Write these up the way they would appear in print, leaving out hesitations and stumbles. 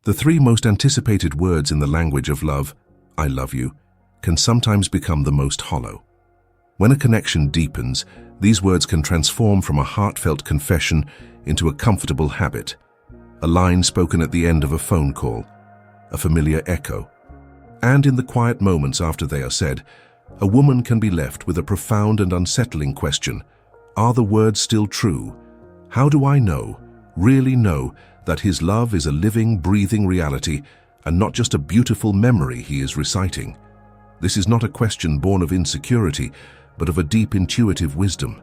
The three most anticipated words in the language of love, I love you, can sometimes become the most hollow. When a connection deepens, these words can transform from a heartfelt confession into a comfortable habit, a line spoken at the end of a phone call, a familiar echo. And in the quiet moments after they are said, a woman can be left with a profound and unsettling question. Are the words still true? How do I know, really know, that his love is a living, breathing reality and not just a beautiful memory he is reciting? This is not a question born of insecurity, but of a deep intuitive wisdom.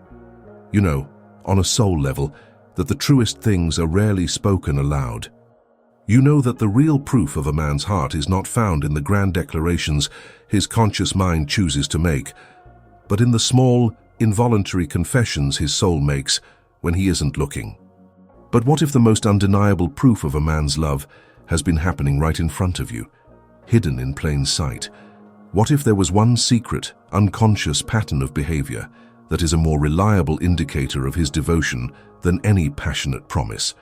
You know, on a soul level, that the truest things are rarely spoken aloud. You know that the real proof of a man's heart is not found in the grand declarations his conscious mind chooses to make, but in the small, involuntary confessions his soul makes when he isn't looking. But what if the most undeniable proof of a man's love has been happening right in front of you, hidden in plain sight? What if there was one secret, unconscious pattern of behavior that is a more reliable indicator of his devotion than any passionate promise?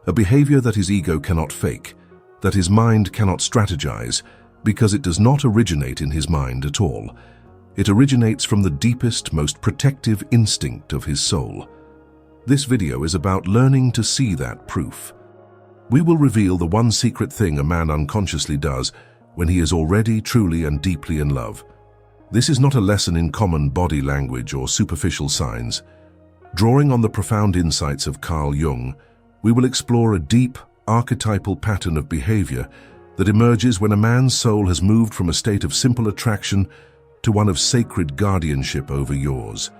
A behavior that his ego cannot fake, that his mind cannot strategize, because it does not originate in his mind at all. It originates from the deepest, most protective instinct of his soul. This video is about learning to see that proof. We will reveal the one secret thing a man unconsciously does when he is already truly and deeply in love. This is not a lesson in common body language or superficial signs. Drawing on the profound insights of Jung, we will explore a deep, archetypal pattern of behavior that emerges when a man's soul has moved from a state of simple attraction to one of sacred guardianship over yours.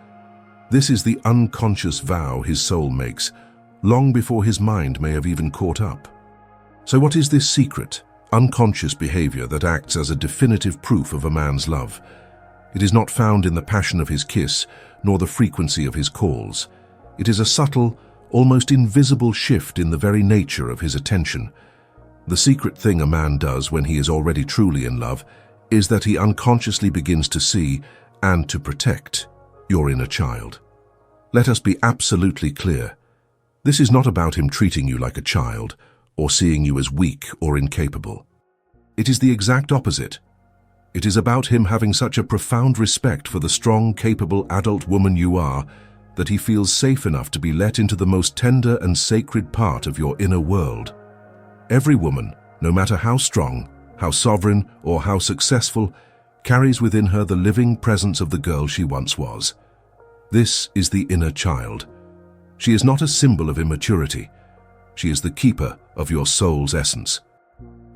This is the unconscious vow his soul makes, long before his mind may have even caught up. So what is this secret, unconscious behavior that acts as a definitive proof of a man's love? It is not found in the passion of his kiss, nor the frequency of his calls. It is a subtle, almost invisible shift in the very nature of his attention. The secret thing a man does when he is already truly in love is that he unconsciously begins to see and to protect your inner child. Let us be absolutely clear. This is not about him treating you like a child or seeing you as weak or incapable. It is the exact opposite. It is about him having such a profound respect for the strong, capable adult woman you are that he feels safe enough to be let into the most tender and sacred part of your inner world. Every woman, no matter how strong, how sovereign, or how successful, carries within her the living presence of the girl she once was. This is the inner child. She is not a symbol of immaturity. She is the keeper of your soul's essence.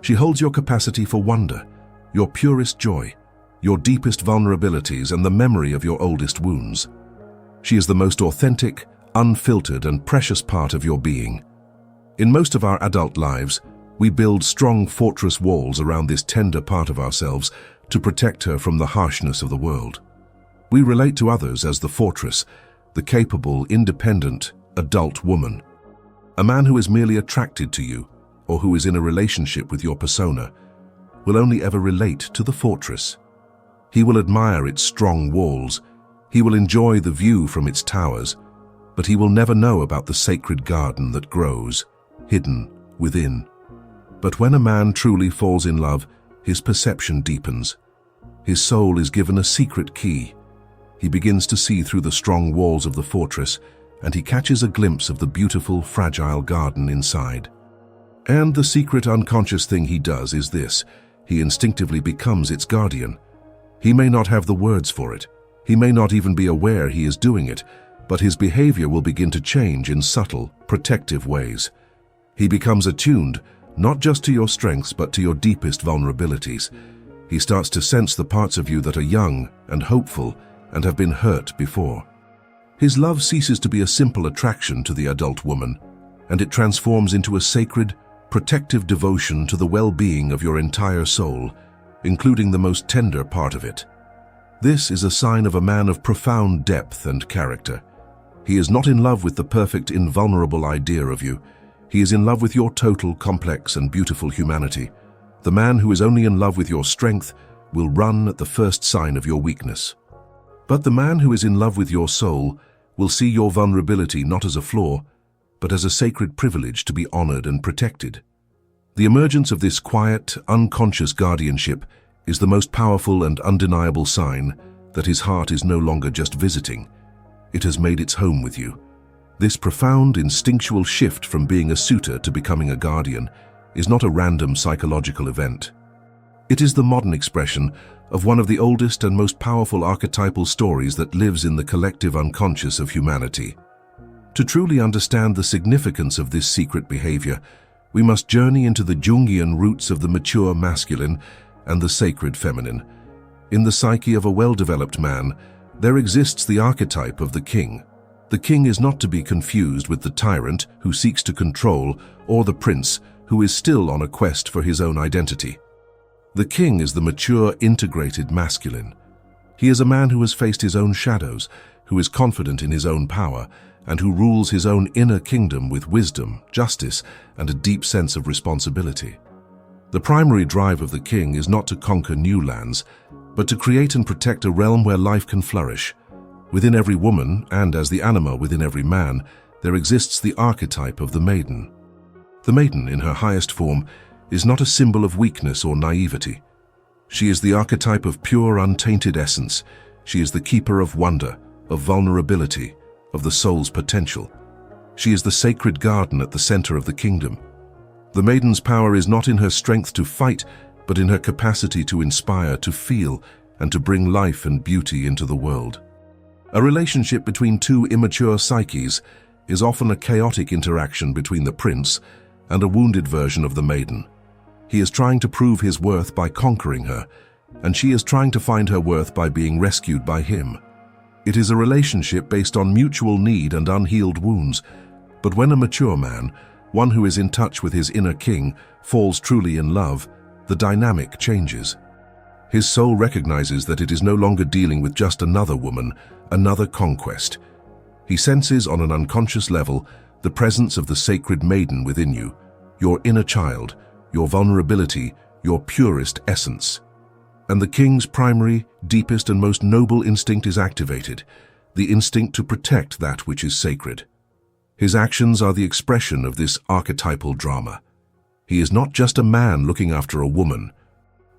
She holds your capacity for wonder, your purest joy, your deepest vulnerabilities, and the memory of your oldest wounds. She is the most authentic, unfiltered, and precious part of your being. In most of our adult lives, we build strong fortress walls around this tender part of ourselves to protect her from the harshness of the world. We relate to others as the fortress, the capable, independent, adult woman. A man who is merely attracted to you, or who is in a relationship with your persona, will only ever relate to the fortress. He will admire its strong walls, he will enjoy the view from its towers, but he will never know about the sacred garden that grows, hidden within. But when a man truly falls in love, his perception deepens. His soul is given a secret key. He begins to see through the strong walls of the fortress, and he catches a glimpse of the beautiful, fragile garden inside. And the secret unconscious thing he does is this: he instinctively becomes its guardian. He may not have the words for it. He may not even be aware he is doing it, but his behavior will begin to change in subtle, protective ways. He becomes attuned, not just to your strengths, but to your deepest vulnerabilities. He starts to sense the parts of you that are young and hopeful and have been hurt before. His love ceases to be a simple attraction to the adult woman, and it transforms into a sacred, protective devotion to the well-being of your entire soul, including the most tender part of it. This is a sign of a man of profound depth and character. He is not in love with the perfect, invulnerable idea of you. He is in love with your total, complex, and beautiful humanity. The man who is only in love with your strength will run at the first sign of your weakness. But the man who is in love with your soul will see your vulnerability not as a flaw, but as a sacred privilege to be honored and protected. The emergence of this quiet, unconscious guardianship is the most powerful and undeniable sign that his heart is no longer just visiting. It has made its home with you. This profound, instinctual shift from being a suitor to becoming a guardian is not a random psychological event. It is the modern expression of one of the oldest and most powerful archetypal stories that lives in the collective unconscious of humanity. To truly understand the significance of this secret behavior, we must journey into the Jungian roots of the mature masculine and the sacred feminine. In the psyche of a well-developed man, there exists the archetype of the king. The king is not to be confused with the tyrant who seeks to control or the prince who is still on a quest for his own identity. The king is the mature, integrated masculine. He is a man who has faced his own shadows, who is confident in his own power, and who rules his own inner kingdom with wisdom, justice, and a deep sense of responsibility. The primary drive of the king is not to conquer new lands, but to create and protect a realm where life can flourish. Within every woman, and as the anima within every man, there exists the archetype of the maiden. The maiden, in her highest form, is not a symbol of weakness or naivety. She is the archetype of pure, untainted essence. She is the keeper of wonder, of vulnerability, of the soul's potential. She is the sacred garden at the center of the kingdom. The maiden's power is not in her strength to fight, but in her capacity to inspire, to feel, and to bring life and beauty into the world. A relationship between two immature psyches is often a chaotic interaction between the prince and a wounded version of the maiden. He is trying to prove his worth by conquering her, and she is trying to find her worth by being rescued by him. It is a relationship based on mutual need and unhealed wounds, but when a mature man, one who is in touch with his inner king, falls truly in love, the dynamic changes. His soul recognizes that it is no longer dealing with just another woman, another conquest. He senses on an unconscious level the presence of the sacred maiden within you, your inner child, your vulnerability, your purest essence. And the king's primary, deepest and most noble instinct is activated, the instinct to protect that which is sacred. His actions are the expression of this archetypal drama. He is not just a man looking after a woman.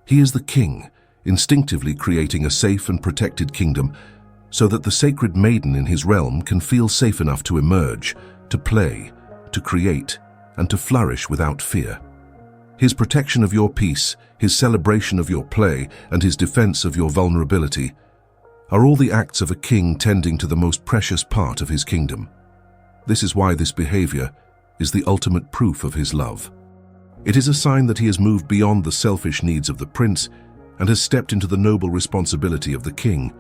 He is the king, instinctively creating a safe and protected kingdom so that the sacred maiden in his realm can feel safe enough to emerge, to play, to create, and to flourish without fear. His protection of your peace, his celebration of your play, and his defense of your vulnerability are all the acts of a king tending to the most precious part of his kingdom. This is why this behavior is the ultimate proof of his love. It is a sign that he has moved beyond the selfish needs of the prince and has stepped into the noble responsibility of the king.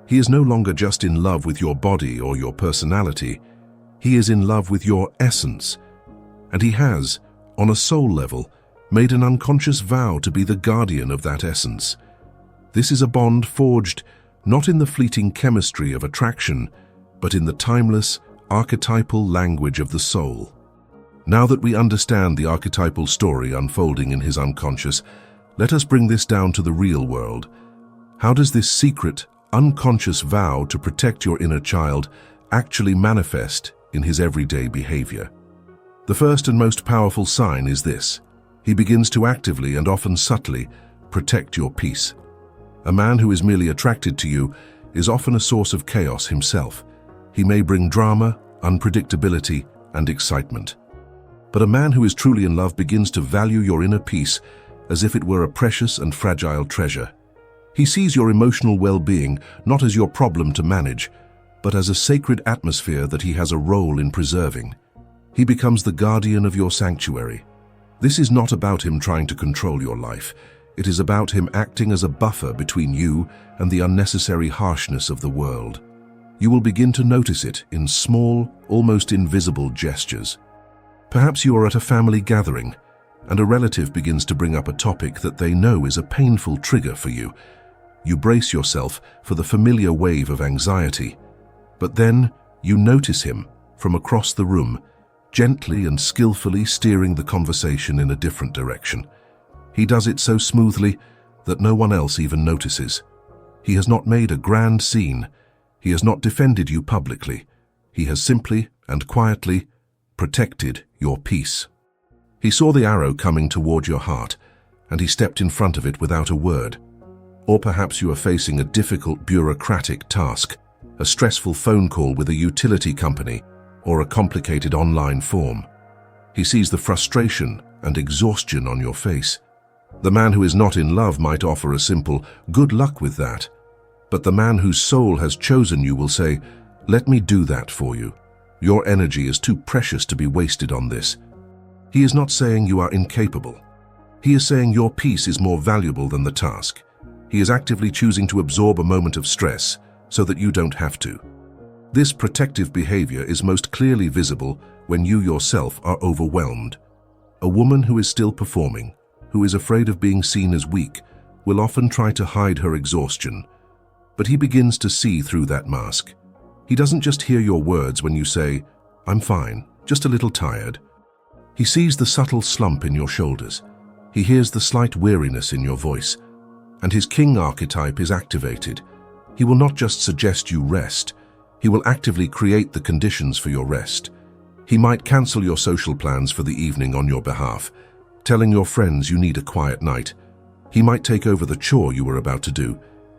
He is no longer just in love with your body or your personality. He is in love with your essence. And he has, on a soul level, made an unconscious vow to be the guardian of that essence. This is a bond forged not in the fleeting chemistry of attraction, but in the timeless, archetypal language of the soul. Now that we understand the archetypal story unfolding in his unconscious, let us bring this down to the real world. How does this secret, unconscious vow to protect your inner child actually manifest in his everyday behavior? The first and most powerful sign is this. He begins to actively and often subtly protect your peace. A man who is merely attracted to you is often a source of chaos himself. He may bring drama, unpredictability, and excitement. But a man who is truly in love begins to value your inner peace as if it were a precious and fragile treasure. He sees your emotional well-being not as your problem to manage, but as a sacred atmosphere that he has a role in preserving. He becomes the guardian of your sanctuary. This is not about him trying to control your life. It is about him acting as a buffer between you and the unnecessary harshness of the world. You will begin to notice it in small, almost invisible gestures. Perhaps you are at a family gathering, and a relative begins to bring up a topic that they know is a painful trigger for you. You brace yourself for the familiar wave of anxiety, but then you notice him from across the room, gently and skillfully steering the conversation in a different direction. He does it so smoothly that no one else even notices. He has not made a grand scene. He has not defended you publicly. He has simply and quietly protected your peace. He saw the arrow coming toward your heart, and he stepped in front of it without a word. Or perhaps you are facing a difficult bureaucratic task, a stressful phone call with a utility company, or a complicated online form. He sees the frustration and exhaustion on your face. The man who is not in love might offer a simple, "Good luck with that." But the man whose soul has chosen you will say, "Let me do that for you. Your energy is too precious to be wasted on this." He is not saying you are incapable. He is saying your peace is more valuable than the task. He is actively choosing to absorb a moment of stress so that you don't have to. This protective behavior is most clearly visible when you yourself are overwhelmed. A woman who is still performing, who is afraid of being seen as weak, will often try to hide her exhaustion. But he begins to see through that mask. He doesn't just hear your words when you say, "I'm fine, just a little tired." He sees the subtle slump in your shoulders. He hears the slight weariness in your voice. And his king archetype is activated. He will not just suggest you rest. He will actively create the conditions for your rest. He might cancel your social plans for the evening on your behalf, telling your friends you need a quiet night. He might take over the chore you were about to do.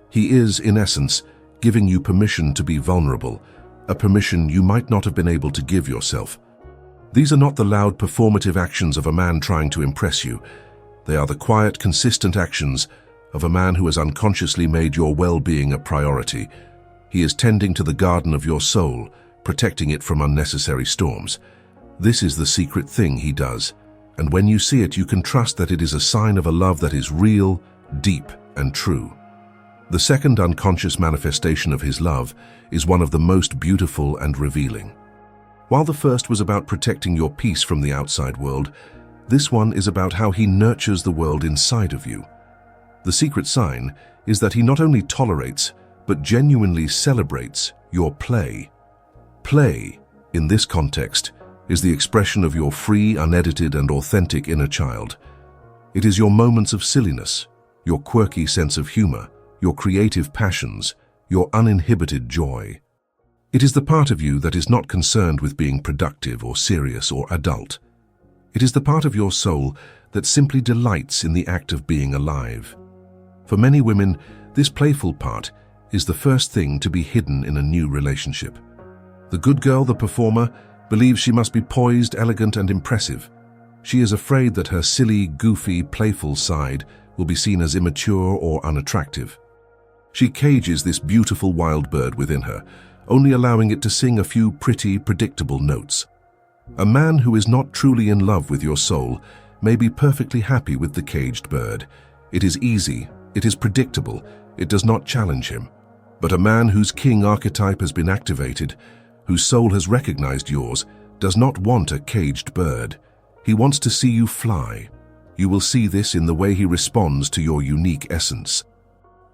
He is, in essence, giving you permission to be vulnerable, a permission you might not have been able to give yourself. These are not the loud performative actions of a man trying to impress you. They are the quiet, consistent actions of a man who has unconsciously made your well-being a priority. He is tending to the garden of your soul, protecting it from unnecessary storms. This is the secret thing he does, and when you see it, you can trust that it is a sign of a love that is real, deep, and true. The second unconscious manifestation of his love is one of the most beautiful and revealing. While the first was about protecting your peace from the outside world, this one is about how he nurtures the world inside of you. The secret sign is that he not only tolerates, but genuinely celebrates your play. Play, in this context, is the expression of your free, unedited, and authentic inner child. It is your moments of silliness, your quirky sense of humor, your creative passions, your uninhibited joy. It is the part of you that is not concerned with being productive or serious or adult. It is the part of your soul that simply delights in the act of being alive. For many women, this playful part is the first thing to be hidden in a new relationship. The good girl, the performer, believes she must be poised, elegant, and impressive. She is afraid that her silly, goofy, playful side will be seen as immature or unattractive. She cages this beautiful wild bird within her, only allowing it to sing a few pretty, predictable notes. A man who is not truly in love with your soul may be perfectly happy with the caged bird. It is easy, it is predictable, it does not challenge him. But a man whose king archetype has been activated, whose soul has recognized yours, does not want a caged bird. He wants to see you fly. You will see this in the way he responds to your unique essence.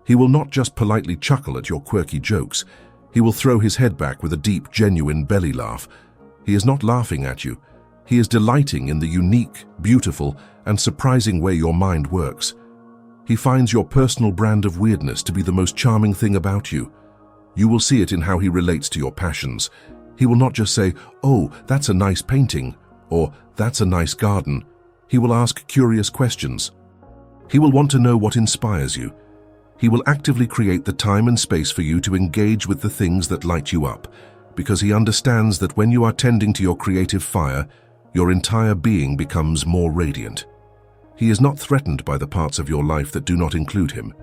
He will not just politely chuckle at your quirky jokes. He will throw his head back with a deep, genuine belly laugh. He is not laughing at you. He is delighting in the unique, beautiful, and surprising way your mind works. He finds your personal brand of weirdness to be the most charming thing about you. You will see it in how he relates to your passions. He will not just say, "Oh, that's a nice painting," or "That's a nice garden." He will ask curious questions. He will want to know what inspires you. He will actively create the time and space for you to engage with the things that light you up, because he understands that when you are tending to your creative fire, your entire being becomes more radiant. He is not threatened by the parts of your life that do not include him.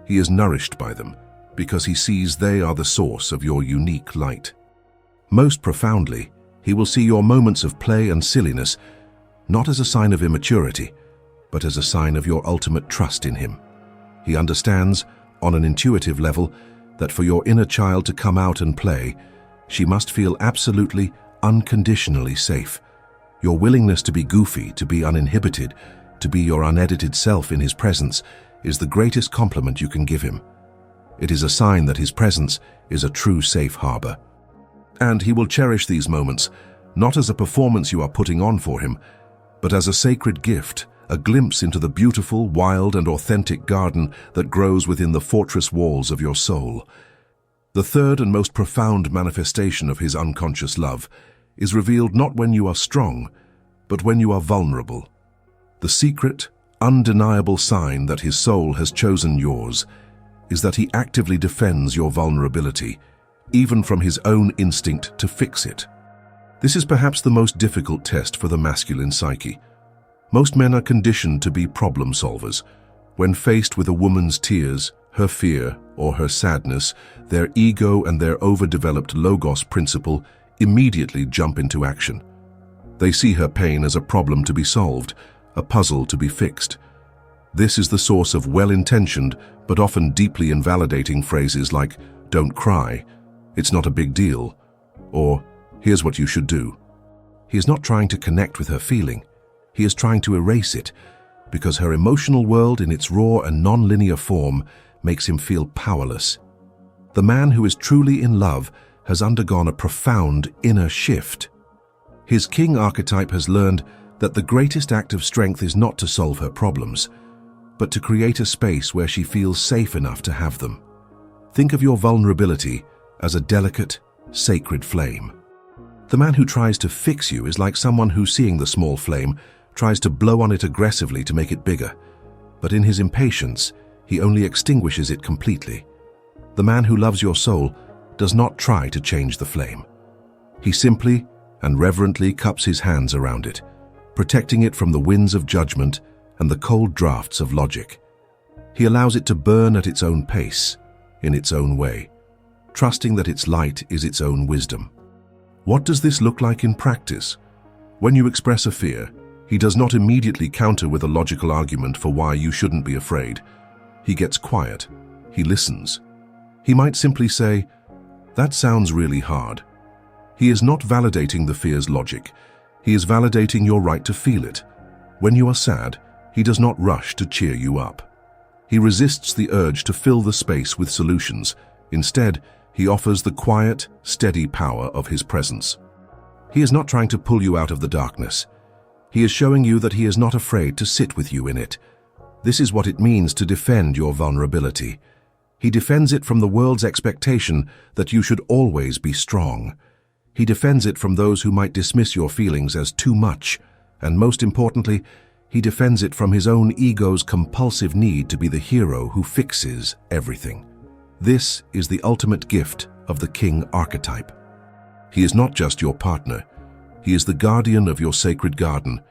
He is nourished by them, because he sees they are the source of your unique light. Most profoundly, he will see your moments of play and silliness not as a sign of immaturity, but as a sign of your ultimate trust in him. He understands, on an intuitive level, that for your inner child to come out and play, she must feel absolutely, unconditionally safe. Your willingness to be goofy, to be uninhibited, to be your unedited self in his presence is the greatest compliment you can give him. It is a sign that his presence is a true safe harbor. And he will cherish these moments, not as a performance you are putting on for him, but as a sacred gift, a glimpse into the beautiful, wild, and authentic garden that grows within the fortress walls of your soul. The third and most profound manifestation of his unconscious love is revealed not when you are strong, but when you are vulnerable. The secret, undeniable sign that his soul has chosen yours is that he actively defends your vulnerability, even from his own instinct to fix it. This is perhaps the most difficult test for the masculine psyche. Most men are conditioned to be problem solvers. When faced with a woman's tears, her fear, or her sadness, their ego and their overdeveloped logos principle immediately jump into action. They see her pain as a problem to be solved, a puzzle to be fixed. This is the source of well-intentioned but often deeply invalidating phrases like, "Don't cry," "It's not a big deal," or "Here's what you should do." He is not trying to connect with her feeling. He is trying to erase it, because her emotional world in its raw and non-linear form makes him feel powerless. The man who is truly in love has undergone a profound inner shift. His king archetype has learned that the greatest act of strength is not to solve her problems, but to create a space where she feels safe enough to have them. Think of your vulnerability as a delicate, sacred flame. The man who tries to fix you is like someone who, seeing the small flame, tries to blow on it aggressively to make it bigger. But in his impatience, he only extinguishes it completely. The man who loves your soul does not try to change the flame. He simply and reverently cups his hands around it, protecting it from the winds of judgment and the cold drafts of logic. He allows it to burn at its own pace, in its own way, trusting that its light is its own wisdom. What does this look like in practice? When you express a fear, he does not immediately counter with a logical argument for why you shouldn't be afraid. He gets quiet. He listens. He might simply say, "That sounds really hard." He is not validating the fear's logic. He is validating your right to feel it. When you are sad, he does not rush to cheer you up. He resists the urge to fill the space with solutions. Instead, he offers the quiet, steady power of his presence. He is not trying to pull you out of the darkness. He is showing you that he is not afraid to sit with you in it. This is what it means to defend your vulnerability. He defends it from the world's expectation that you should always be strong. He defends it from those who might dismiss your feelings as too much, and most importantly, he defends it from his own ego's compulsive need to be the hero who fixes everything. This is the ultimate gift of the king archetype. He is not just your partner. He is the guardian of your sacred garden,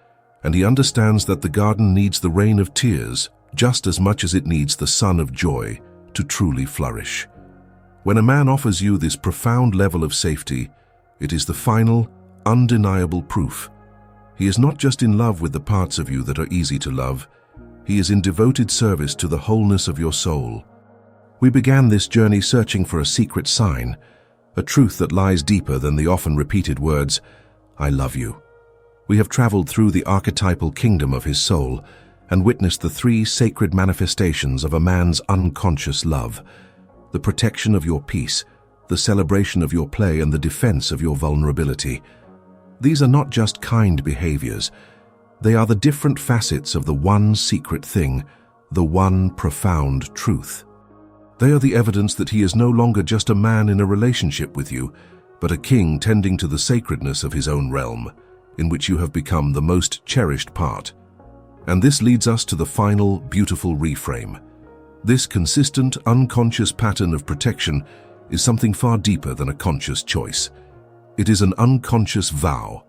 and he understands that the garden needs the rain of tears just as much as it needs the sun of joy to truly flourish. When a man offers you this profound level of safety, it is the final, undeniable proof. He is not just in love with the parts of you that are easy to love. He is in devoted service to the wholeness of your soul. We began this journey searching for a secret sign, a truth that lies deeper than the often repeated words, "I love you." We have traveled through the archetypal kingdom of his soul and witnessed the three sacred manifestations of a man's unconscious love: the protection of your peace, the celebration of your play, and the defense of your vulnerability. These are not just kind behaviors. They are the different facets of the one secret thing, the one profound truth. They are the evidence that he is no longer just a man in a relationship with you, but a king tending to the sacredness of his own realm, in which you have become the most cherished part. And this leads us to the final, beautiful reframe. This consistent, unconscious pattern of protection is something far deeper than a conscious choice. It is an unconscious vow.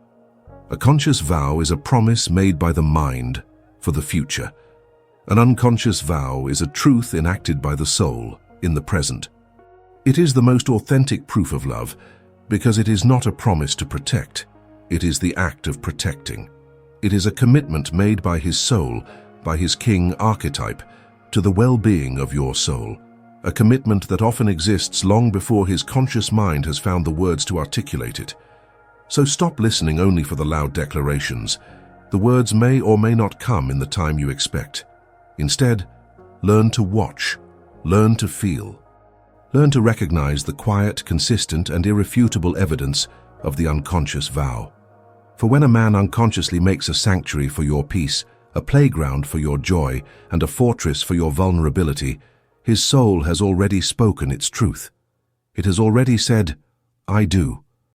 A conscious vow is a promise made by the mind for the future. An unconscious vow is a truth enacted by the soul in the present. It is the most authentic proof of love because it is not a promise to protect. It is the act of protecting. It is a commitment made by his soul, by his king archetype, to the well-being of your soul. A commitment that often exists long before his conscious mind has found the words to articulate it. So stop listening only for the loud declarations. The words may or may not come in the time you expect. Instead, learn to watch, learn to feel. Learn to recognize the quiet, consistent, and irrefutable evidence of the unconscious vow. For when a man unconsciously makes a sanctuary for your peace, a playground for your joy, and a fortress for your vulnerability, his soul has already spoken its truth. It has already said, "I do,"